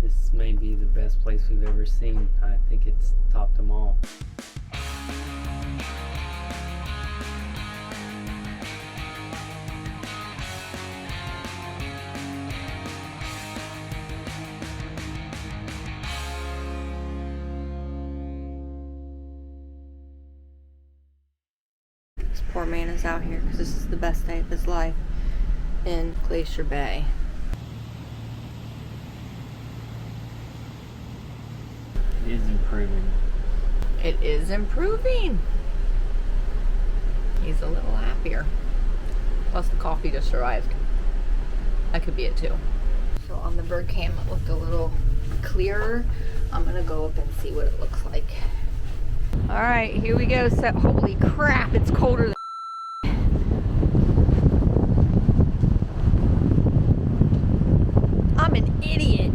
This may be the best place we've ever seen. I think it's topped them all. This poor man is out here because this is the best day of his life in Glacier Bay. It is improving. It is improving. He's a little happier. Plus the coffee just arrived. That could be it too. So on the bird cam it looked a little clearer. I'm gonna go up and see what it looks like. All right, here we go. So, holy crap, it's colder than I'm an idiot.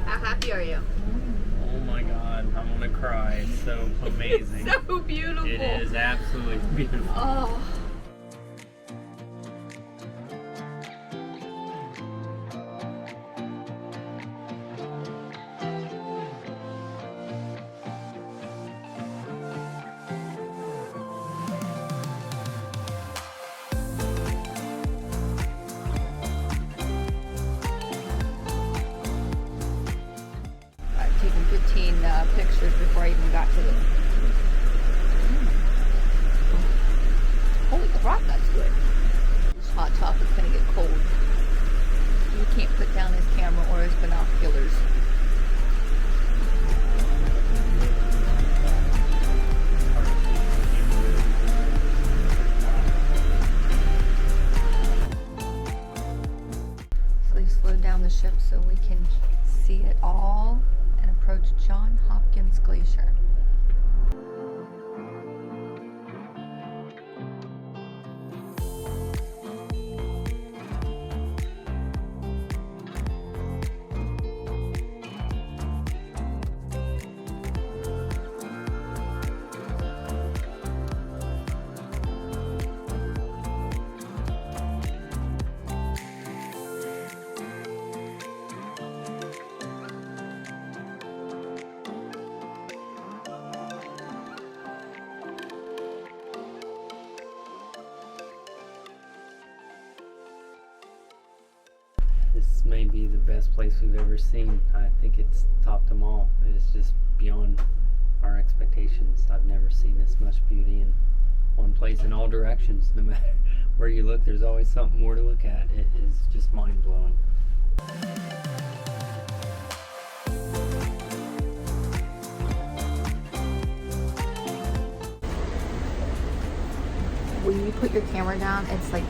How happy are you? Oh my God, I'm gonna cry. It's so amazing. It's so beautiful. It is absolutely beautiful. Oh. I've taken 15 pictures before I even got to the... Holy crap, that's good. This hot chocolate's gonna get cold. He can't put down his camera or his binoculars. So they slowed down the ship so we can see it all and approach John Hopkins Glacier. This may be the best place we've ever seen. I think it's topped them all. It's just beyond our expectations. I've never seen this much beauty in one place in all directions. No matter where you look, there's always something more to look at. It is just mind-blowing. When you put your camera down, it's like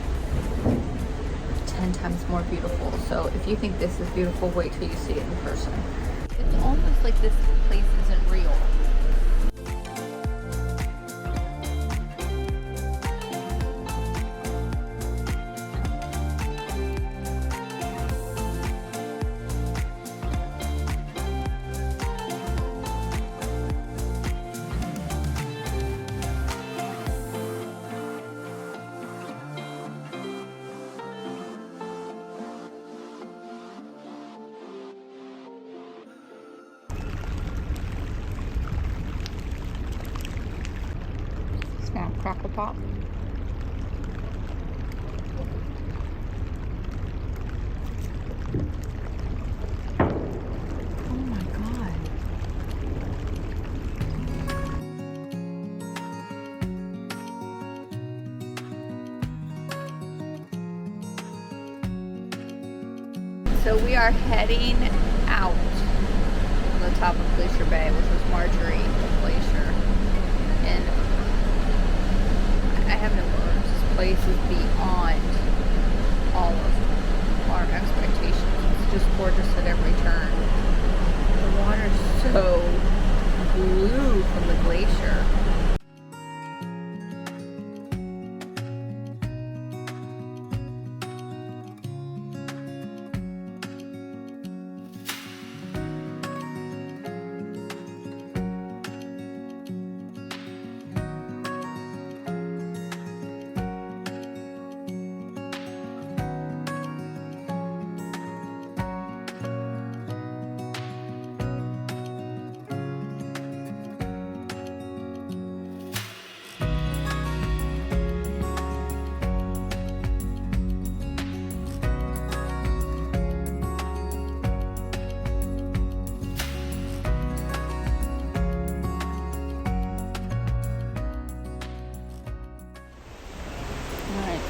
10 times more beautiful. So if you think this is beautiful, wait till you see it in person. It's almost like this place isn't real. Crackle pop. Oh my God. So we are heading out on the top of Glacier Bay, which was Marjorie Glacier. And I have no words. place is beyond all of our expectations. It's just gorgeous at every turn. The water's so blue from the glacier.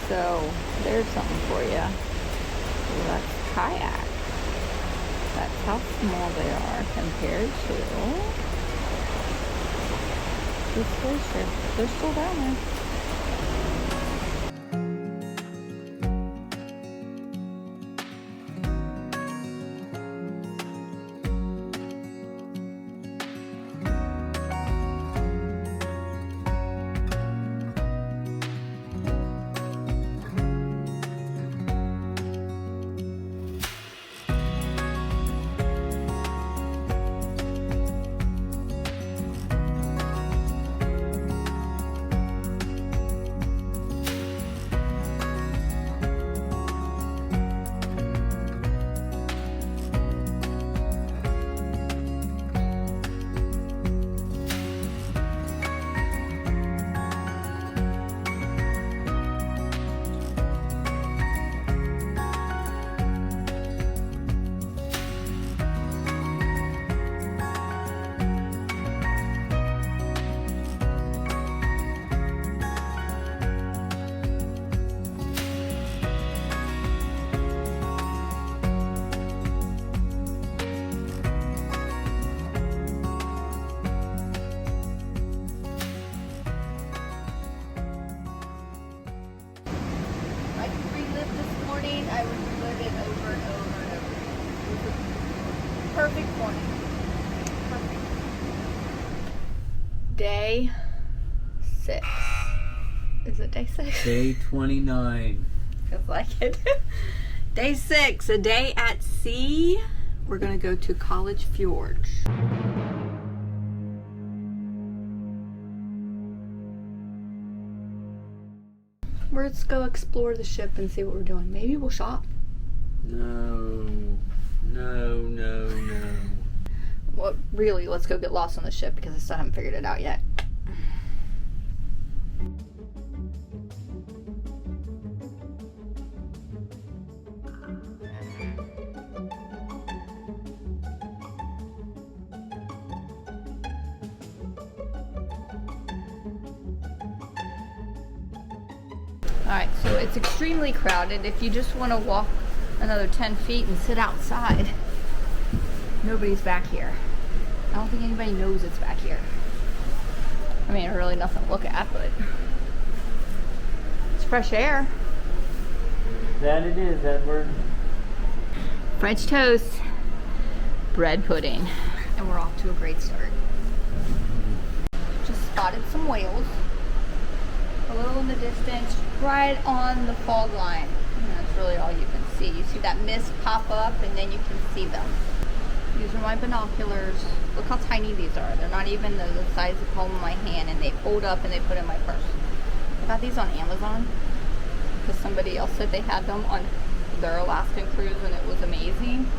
So there's something for you. Let's kayak. That's how small they are compared to this glacier. They're still down there. Perfect morning. Perfect. Day 6. Is it day 6? Day 29. Feels like it. Day 6, a day at sea. We're gonna go to College Fjord. Let's go explore the ship and see what we're doing. Maybe we'll shop. No. Well, really, let's go get lost on the ship because I still haven't figured it out yet. Alright, so it's extremely crowded. If you just want to walk another 10 feet and sit outside, nobody's back here. I don't think anybody knows it's back here. I mean, really nothing to look at, but it's fresh air. That it is, Edward. French toast, bread pudding, and we're off to a great start. Just spotted some whales a little in the distance, right on the fog line. And that's really all you can see. You see that mist pop up and then you can see them. These are my binoculars. Look how tiny these are. They're not even the size of the palm of my hand, and they fold up and they put in my purse. I got these on Amazon because somebody else said they had them on their Alaskan cruise and it was amazing.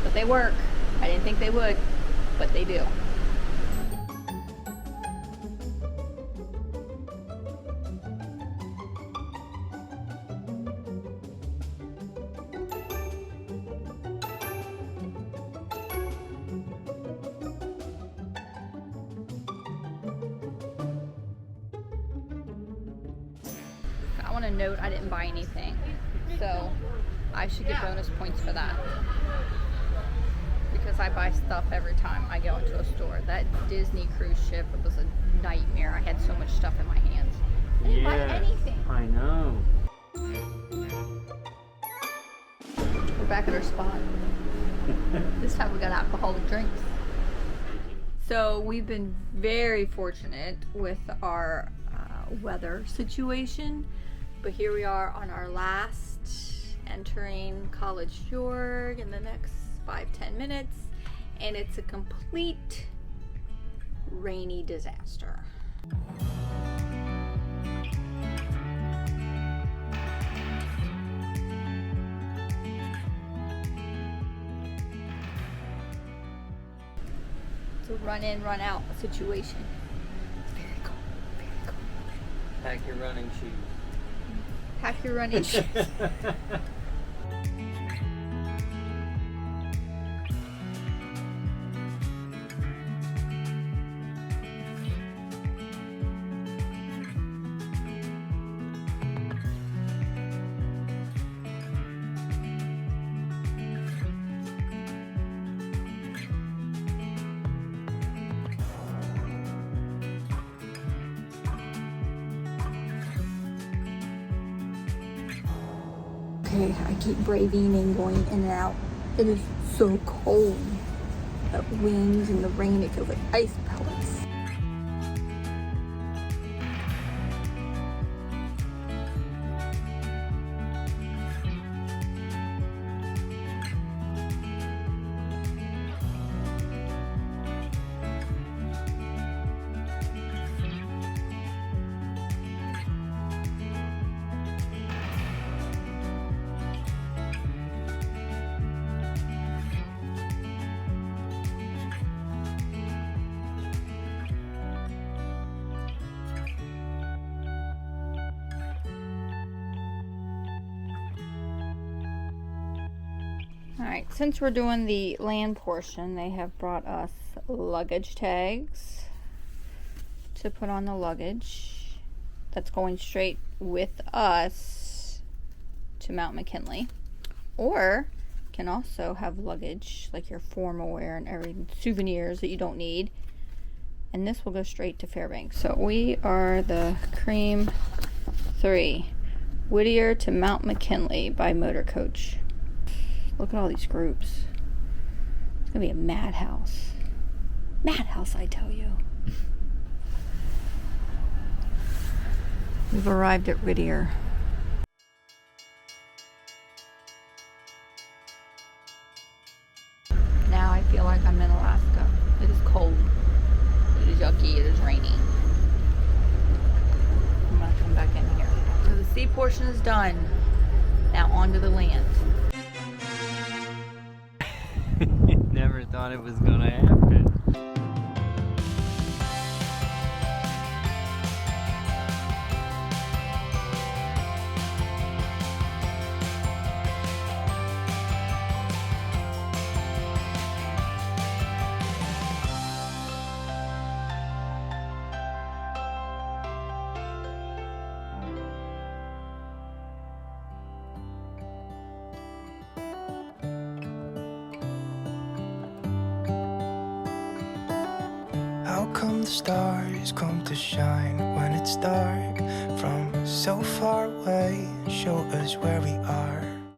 But they work. I didn't think they would, but they do. I want to note I didn't buy anything, so I should get bonus points for that because I buy stuff every time I go into a store. That Disney cruise ship, it was a nightmare. I had so much stuff in my hands. I didn't buy anything. I know. We're back at our spot. This time we got alcoholic drinks. So we've been very fortunate with our weather situation, but here we are on our last, entering College Fjord in the next 5-10 minutes, and it's a complete rainy disaster. It's a run in, run out situation. It's very cold, very cold. Pack your running shoes. Pack your running shoes. Okay, I keep braving and going in and out. It is so cold. The winds and the rain, it feels like ice pellets. Alright, since we're doing the land portion, they have brought us luggage tags to put on the luggage that's going straight with us to Mount McKinley. Or can also have luggage like your formal wear and everything, souvenirs that you don't need. And this will go straight to Fairbanks. So we are the Cream 3. Whittier to Mount McKinley by Motor Coach. Look at all these groups. It's gonna be a madhouse. Madhouse, I tell you. We've arrived at Whittier. Now I feel like I'm in Alaska. It is cold. It is yucky. It is rainy. I'm gonna come back in here. So the sea portion is done. Now on to the land. Never thought it was gonna happen. How come the stars come to shine when it's dark from so far away and show us where we are?